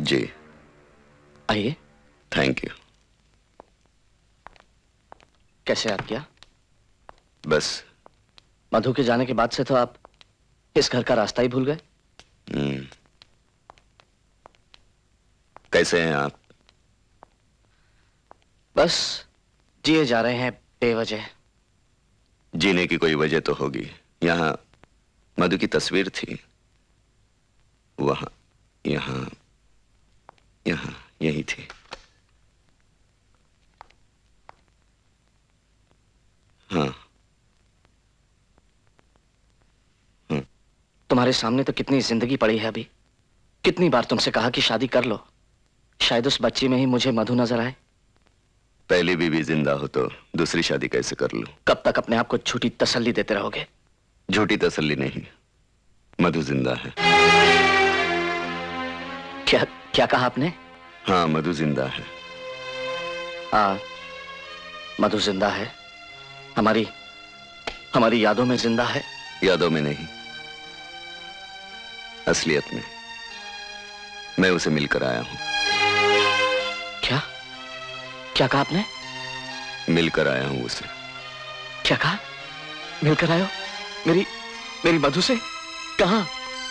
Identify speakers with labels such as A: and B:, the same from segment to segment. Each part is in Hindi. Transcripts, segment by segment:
A: जी
B: आइए।
A: Thank you.
B: कैसे याद किया?
A: बस
B: मधु के जाने के बाद से तो आप इस घर का रास्ता ही भूल गए।
A: कैसे हैं आप?
B: बस जिए जा रहे हैं बेवजह।
A: जीने की कोई वजह तो होगी। यहाँ मधु की तस्वीर थी, वहां, यहाँ, यहाँ, यही थी। हाँ।
B: तुम्हारे सामने तो कितनी जिंदगी पड़ी है अभी। कितनी बार तुमसे कहा कि शादी कर लो। शायद उस बच्ची में ही मुझे मधु नजर आए।
A: पहली बीवी जिंदा हो तो दूसरी शादी कैसे कर लूं?
B: कब तक अपने आप को झूठी तसल्ली देते रहोगे?
A: झूठी तसल्ली नहीं, मधु जिंदा है।
B: क्या क्या कहा आपने?
A: हाँ, मधु जिंदा है।
B: हाँ, मधु जिंदा है। हमारी यादों में जिंदा है।
A: यादों में नहीं, असलियत में। मैं उसे मिलकर आया हूं।
B: क्या क्या कहा आपने?
A: मिलकर आया हूं उसे।
B: क्या कहा? मिलकर आयो? मेरी मधु से? कहां?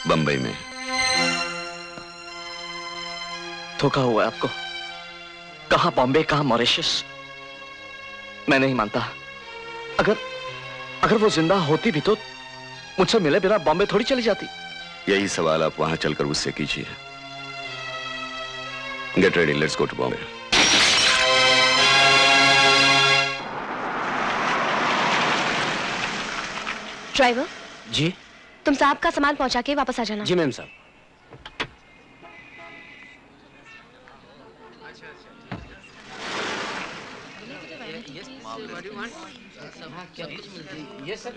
A: बंबई में।
B: धोखा हुआ है आपको। कहां बॉम्बे, कहां मॉरिशस? मैं नहीं मानता। अगर वो जिंदा होती भी तो मुझसे मिले बिना बॉम्बे थोड़ी चली जाती।
A: यही सवाल आप वहां चलकर उससे कीजिए। Get ready, let's go to Bombay.
C: Driver
B: ji.
C: तुम साहब का सामान पहुंचा के वापस आ जाना।
B: जी मैम साहब। ये सब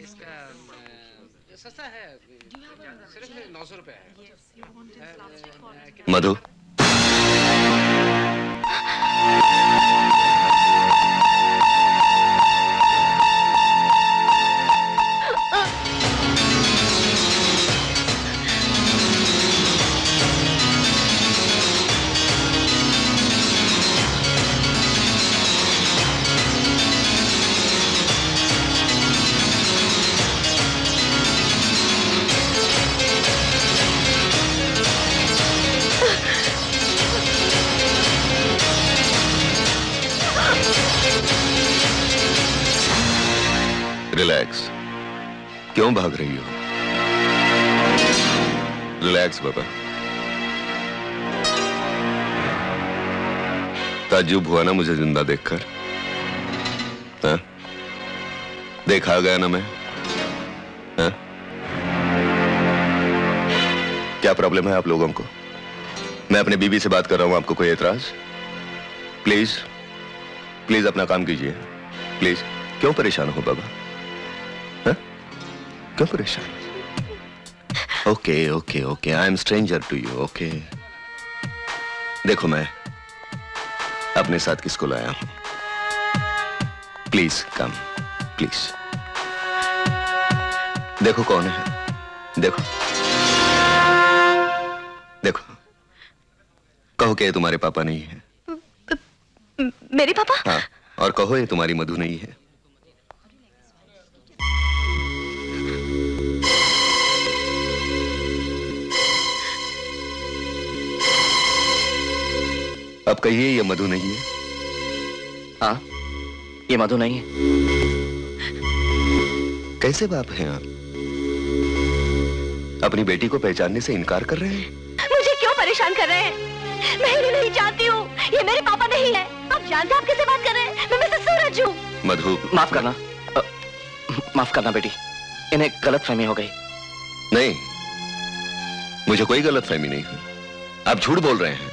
D: इसका सस्ता है, सिर्फ 900 रुपए है।
A: मधु, रिलैक्स। क्यों भाग रही हो? रिलैक्स बाबा। ताज्जुब हुआ ना मुझे जिंदा देखकर? हाँ? देखा गया ना मैं? हाँ? क्या प्रॉब्लम है आप लोगों को? मैं अपने बीवी से बात कर रहा हूं, आपको कोई एतराज? प्लीज प्लीज अपना काम कीजिए, प्लीज। क्यों परेशान हो बाबा? क्यों परेशान? Okay okay okay, I am stranger to you. Okay, देखो मैं अपने साथ किसको लाया हूं। Please come, please. देखो कौन है, देखो देखो। कहो कि ये तुम्हारे पापा नहीं है।
C: मेरे पापा?
A: हाँ, और कहो ये तुम्हारी मधु नहीं है। अब कहिए ये मधु नहीं है।
B: हाँ, ये मधु नहीं है।
A: कैसे बाप हैं आप? अपनी बेटी को पहचानने से इनकार कर रहे हैं?
C: मुझे क्यों परेशान कर रहे हैं? मैं इन्हें नहीं जानती हूँ। ये मेरे पापा नहीं है। आप जानते आप किससे बात कर रहे हैं? मैं मिसेस सूरज हूँ।
A: मधु,
B: माफ करना, माफ करना बेटी, इन्हें गलतफहमी हो गई।
A: नहीं, मुझे कोई गलतफहमी नहीं है। आप झूठ बोल रहे हैं।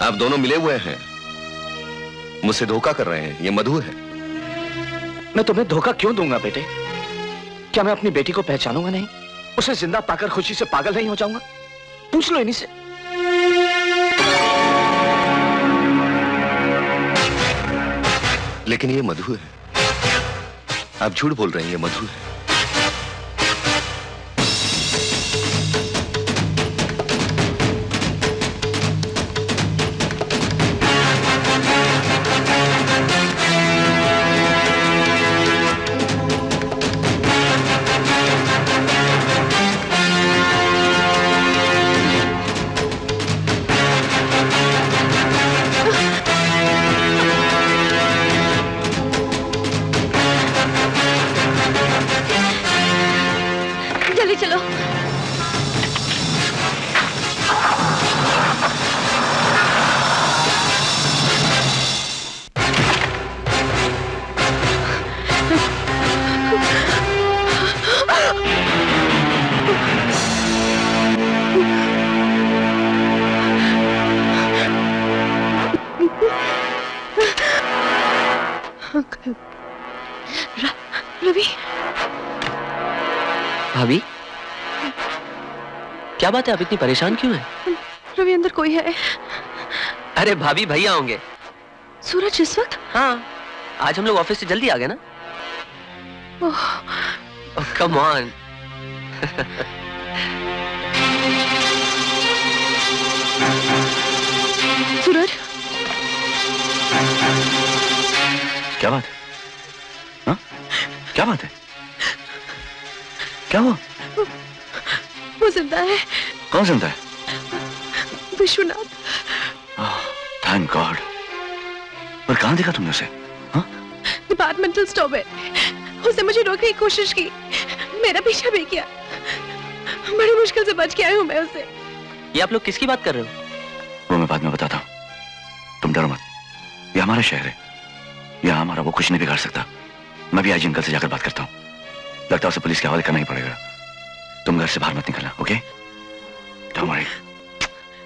A: आप दोनों मिले हुए हैं, मुझसे धोखा कर रहे हैं। ये मधु है।
B: मैं तुम्हें धोखा क्यों दूंगा बेटे? क्या मैं अपनी बेटी को पहचानूंगा नहीं? उसे जिंदा पाकर खुशी से पागल नहीं हो जाऊंगा? पूछ लो इन्हीं से।
A: लेकिन ये मधु है। आप झूठ बोल रहे हैं, ये मधु है।
C: जल्दी चलो। रवि,
E: भाभी, क्या बात है? आप इतनी परेशान क्यों हैं?
C: रवि अंदर कोई है।
E: अरे भाभी, भैया होंगे।
C: सूरज इस वक्त?
E: हाँ, आज हम लोग ऑफिस से जल्दी आ गए ना।
C: ओह,
E: कम ऑन।
C: सूरज,
B: क्या बात है? हाँ? क्या बात है? क्या हुआ?
C: वो जिंदा है।
B: कौन जिंदा है?
C: विश्वनाथ।
B: Thank God. पर कहाँ देखा तुमने उसे? हाँ?
C: डिपार्टमेंटल स्टोर में। उसने मुझे रोकने की कोशिश की, मेरा पीछा भी किया। बड़ी मुश्किल से बच के आई हूँ मैं उससे।
E: ये आप लोग किसकी बात कर रहे हो?
B: वो मैं बाद में बताता हूँ, तुम डरो मत। ये हमारा शहर है, यहाँ हमारा वो कुछ नहीं बिगाड़ सकता। मैं भी आज अंकल से जाकर बात करता हूँ। लगता है उसे पुलिस के हवाले करना ही पड़ेगा। तुम घर से बाहर मत निकलना, ओके? Don't worry.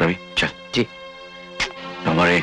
B: रवि, चल।
E: जी।
B: Don't worry.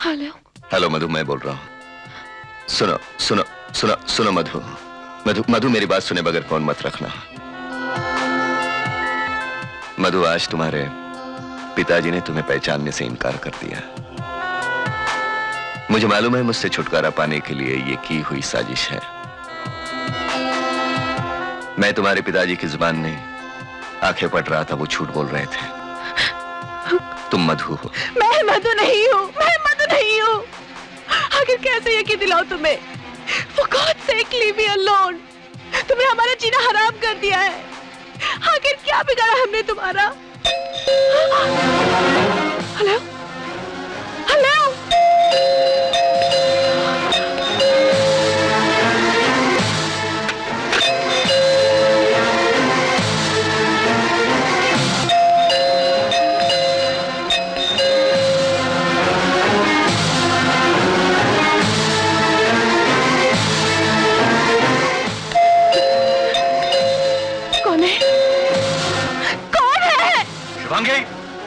C: Hello.
A: Hello Madhu, मैं बोल रहा हूँ। सुनो सुनो सुनो सुनो मधु, मधु मधु मेरी बात सुने बगैर फोन मत रखना। मधु, आज तुम्हारे पिताजी ने तुम्हें पहचानने से इनकार कर दिया। मुझे मालूम है मुझसे छुटकारा पाने के लिए ये की हुई साजिश है। मैं तुम्हारे पिताजी की जुबान ने आंखें पढ़ रहा था, वो झूठ बोल रहे थे। तुम मधु हो।
C: मैं मधु नहीं हूँ, मैं मधु नहीं हूँ। आखिर कैसे यकीन दिलाऊं तुम्हें? For God's sake, leave me alone। तुमने हमारा जीना हराम कर दिया है। आखिर क्या बिगाड़ा हमने तुम्हारा? Hello, hello.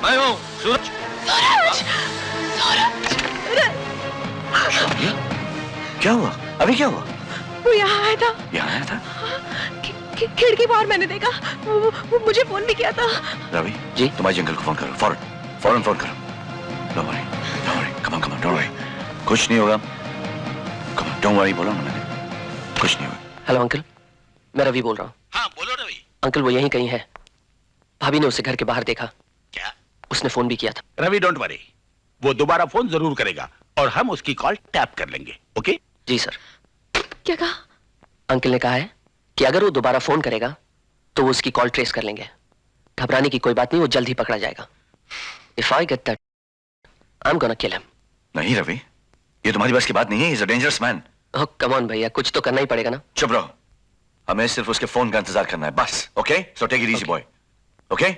B: मैं हूँ सूरज।
C: सूरज, सूरज,
B: क्या हुआ? अभी क्या हुआ?
C: वो यहाँ आया था।
B: यहाँ आया था?
C: खिड़की बाहर मैंने देखा। वो मुझे फोन भी किया था।
B: रवि
E: जी?
B: तुम्हारे अंकल को फोन करो, फौरन फोन करो। Don't worry, come on, don't worry, कुछ नहीं होगा। कम ऑन, डोंट वरी, बोला ना मैंने, कुछ नहीं होगा।
E: हेलो अंकल, मैं रवि बोल रहा हूँ।
F: हाँ बोलो रवि।
E: अंकल वो यहीं कहीं है। भाभी ने उसे घर के बाहर देखा।
F: क्या?
E: उसने फोन भी किया था।
F: रवि डोंट वरी, वो दोबारा फोन जरूर करेगा और हम उसकी कॉल टैप कर लेंगे। ओके?
E: जी सर।
C: क्या कहा?
E: अंकल ने कहा है कि अगर वो दोबारा फोन करेगा तो वो उसकी कॉल ट्रेस कर लेंगे। घबराने की कोई बात नहीं, वो जल्द ही पकड़ा जाएगा। If I get that, I am gonna kill him.
B: नहीं रवि, ये तुम्हारी बस की बात नहीं है। Is a dangerous man.
E: Oh come on भैया, कुछ तो करना ही पड़ेगा ना।
B: चुप रहो, हमें सिर्फ उसके फोन का इंतजार करना है बस। Okay, so take it easy boy. Okay,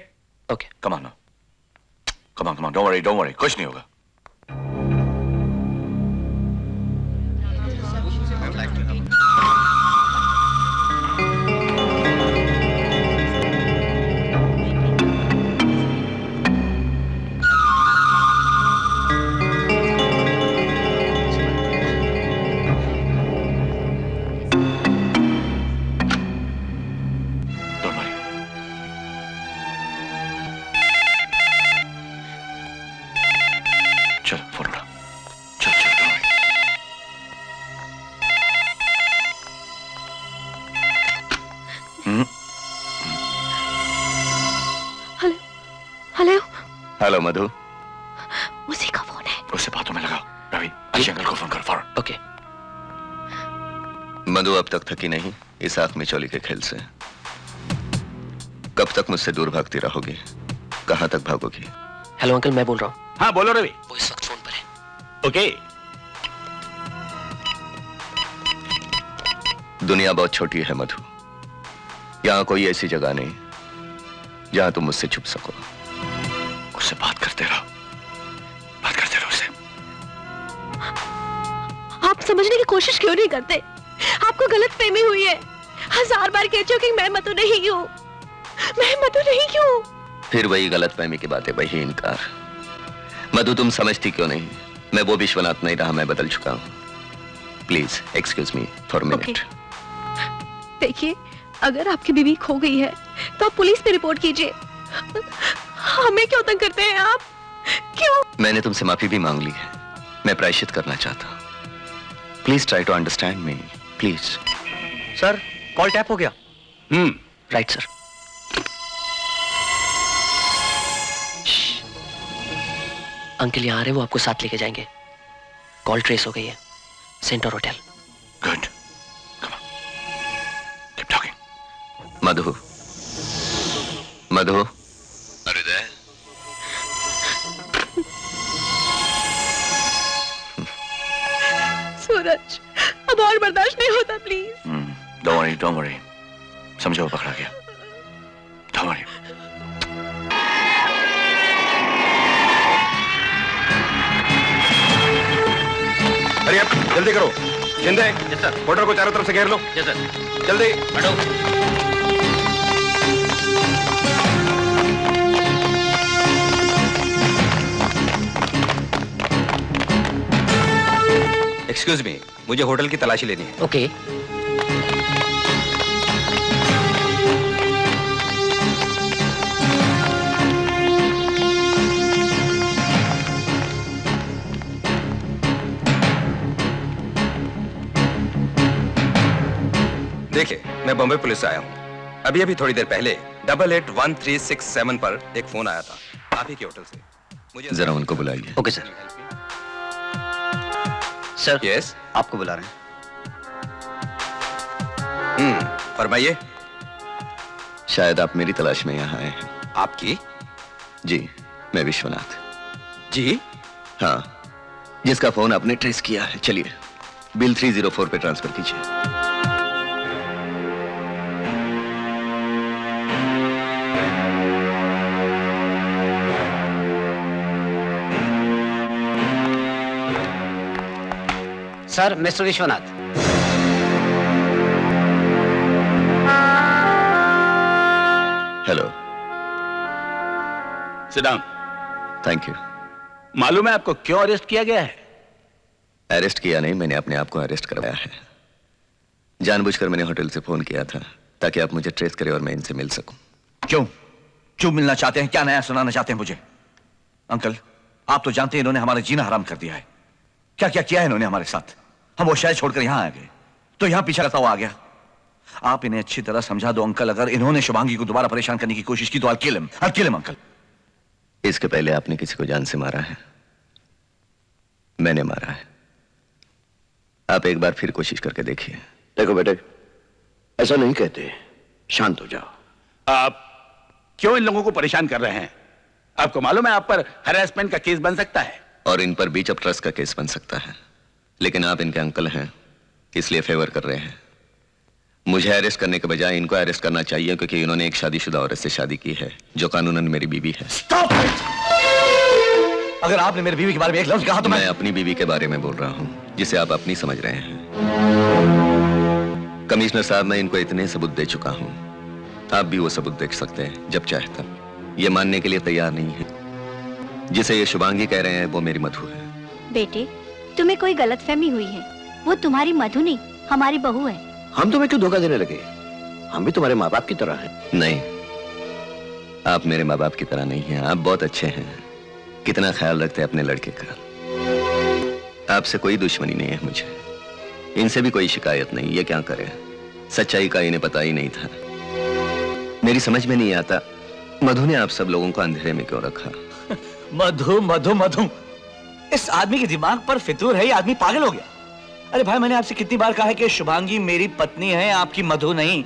E: okay.
B: Come on, come on, don't worry, कुछ नहीं होगा। Don't worry. चलो फोन उठा, चल चल, don't worry.
C: Hello, hello,
A: hello Madhu.
C: उसी का फोन है।
B: उससे बातों में लगा। रवि, अच्छे अंकल को फोन करो फौरन।
E: ओके।
A: मधु अब तक थकी नहीं इस आंख में चोली के खेल से। कब तक मुझसे दूर भागती रहोगी? कहां तक भागोगी?
E: हेलो अंकल, मैं बोल रहा हूँ।
F: हाँ बोलो रवि।
E: वो इस वक्त फोन पर है।
F: ओके?
A: दुनिया बहुत छोटी है मधु। यहां कोई ऐसी जगह नहीं जहां तुम मुझसे छुप सको।
B: उससे बात करते रहो, बात करते रहो उससे।
C: आप समझने की कोशिश क्यों नहीं करते? आपको गलत फहमी हुई है। 1000 बार कह चुकी मैं मधु नहीं हूँ, मैं मधु नहीं हूँ।
A: फिर वही गलतफहमी की बातें, वही इनकार। मधु तुम समझती क्यों नहीं? मैं वो विश्वनाथ नहीं रहा, मैं बदल चुका हूँ। Please excuse me for minute.
C: देखिए, अगर आपकी बीवी खो गई है तो आप पुलिस में रिपोर्ट कीजिए। हमें क्यों तंग करते हैं आप? क्यों?
A: मैंने तुमसे माफी भी मांग ली है। मैं प्रायश्चित करना चाहता हूँ। Please try to understand me, please.
E: Sir call tap हो गया। Right sir. अंकल यहाँ आ रहे, वो आपको साथ लेके जाएंगे। कॉल ट्रेस हो गई है, centre hotel.
B: Good, come on, keep talking.
A: Madhu, Madhu, अरे दे।
C: सूरज, अब और बर्दाश्त नहीं होता, प्लीज।
B: डोंट वरी, समझो, पकड़ा गया। Don't worry.
G: अरे अब जल्दी करो। शिंदे, होटल को चारों तरफ से घेर लो। जल्दी एक्सक्यूज मी, मुझे होटल की तलाशी लेनी है।
E: ओके।
G: देखिए, मैं बॉम्बे पुलिस से आया हूँ। अभी अभी थोड़ी देर पहले 881367 पर एक फोन आया था आप ही के होटल से। मुझे
A: जरा उनको बुलाइए।
E: Okay sir. सर
G: यस,
E: आपको बुला रहे हैं।
G: फरमाइए।
A: शायद आप मेरी तलाश में यहाँ आए हैं।
G: आपकी?
A: जी, मैं विश्वनाथ।
G: जी?
A: हाँ, जिसका फोन आपने ट्रेस किया है। चलिए बिल 304 पे ट्रांसफर कीजिए।
D: Sir, mister Vishwanath.
A: Hello.
F: Sit down.
A: Thank you.
F: मालूम है आपको क्यों अरेस्ट किया गया है?
A: अरेस्ट किया नहीं, मैंने अपने आप को अरेस्ट करवाया है। जानबूझकर मैंने होटल से फोन किया था ताकि आप मुझे ट्रेस करें और मैं इनसे मिल सकूं।
B: क्यों क्यों मिलना चाहते हैं? क्या नया सुनाना चाहते हैं मुझे? अंकल, आप तो जानते हैं इन्होंने हमारा जीना हराम कर दिया है। क्या क्या किया है इन्होंने हमारे साथ। हम वो शहर छोड़कर यहां आ गए तो यहां पीछा करता हुआ आ गया। आप इन्हें अच्छी तरह समझा दो अंकल, अगर इन्होंने शुभांगी को दोबारा परेशान करने की कोशिश की तो I'll kill him अंकल।
A: इसके पहले आपने किसी को जान से मारा है? मैंने मारा है। आप एक बार फिर कोशिश करके देखिए।
H: देखो बेटे, ऐसा नहीं कहते, शांत हो जाओ।
F: आप क्यों इन लोगों को परेशान कर रहे हैं? आपको मालूम है आप पर हैरेसमेंट का केस बन सकता है।
A: और इन पर बीच ऑफ ट्रस्ट का केस बन सकता है। लेकिन आप इनके अंकल हैं, इसलिए फेवर कर रहे हैं। मुझे अरेस्ट करने के बजाय इनको अरेस्ट करना चाहिए, क्योंकि इन्होंने एक शादीशुदा औरत से शादी की है जो कानूनन मेरी बीवी है।
B: Stop it! अगर आपने मेरी बीवी के बारे में एक लफ्ज कहा तो
A: मैं अपनी बीवी के बारे में बोल रहा हूं, जिसे आप अपनी समझ रहे हैं। कमिश्नर साहब, मैं इनको इतने सबूत दे चुका हूं, आप भी वो सबूत देख सकते हैं जब चाहे तब। ये मानने के लिए तैयार नहीं है। जिसे ये शुभांगी कह रहे हैं वो मेरी मधु है।
I: बेटे, तुम्हें कोई गलतफहमी हुई है। वो तुम्हारी मधु नहीं, हमारी बहू है।
H: हम तुम्हें क्यों धोखा देने लगे? हम भी तुम्हारे माँ बाप की तरह हैं।
A: नहीं, आप मेरे माँ बाप की तरह नहीं हैं। आप बहुत अच्छे हैं, कितना ख्याल रखते हैं अपने लड़के का। आपसे कोई दुश्मनी नहीं है मुझे, इनसे भी कोई शिकायत नहीं। ये क्या करे, सच्चाई का इन्हें पता ही नहीं था। मेरी समझ में नहीं आता मधु ने आप सब लोगों को अंधेरे में क्यों रखा।
B: मधु मधु मधु, इस आदमी के दिमाग पर फितूर है, ये आदमी पागल हो गया। अरे भाई, मैंने आपसे कितनी बार कहा है कि शुभांगी मेरी पत्नी है, आपकी मधु नहीं।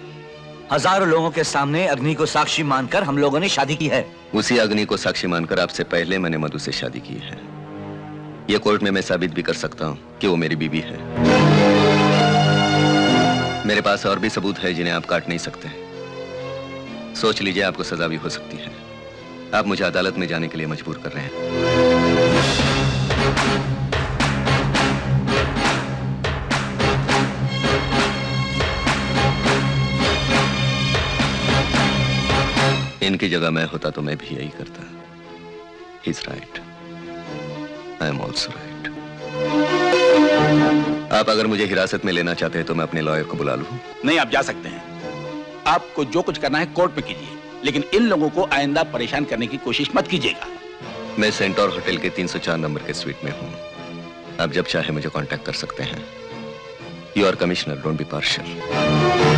B: हजारों लोगों के सामने अग्नि को साक्षी मानकर हम लोगों ने शादी की है।
A: उसी अग्नि को साक्षी मानकर आपसे पहले मैंने मधु से शादी की है। यह कोर्ट में मैं साबित भी कर सकता हूं कि वो मेरी बीवी है। मेरे पास और भी सबूत है जिन्हें आप काट नहीं सकते। सोच लीजिए, आपको सजा भी हो सकती है। आप मुझे अदालत में जाने के लिए मजबूर कर रहे हैं। इनकी जगह मैं होता तो मैं भी यही करता। He's right. I am also right. आप अगर मुझे हिरासत में लेना चाहते हैं तो मैं अपने लॉयर को बुला लूं?
F: नहीं, आप जा सकते हैं। आपको जो कुछ करना है कोर्ट में कीजिए, लेकिन इन लोगों को आइंदा परेशान करने की कोशिश मत कीजिएगा।
A: मैं सेंटोर होटल के 304 नंबर के स्वीट में हूं। आप जब चाहे मुझे कांटेक्ट कर सकते हैं। You are commissioner, don't be partial.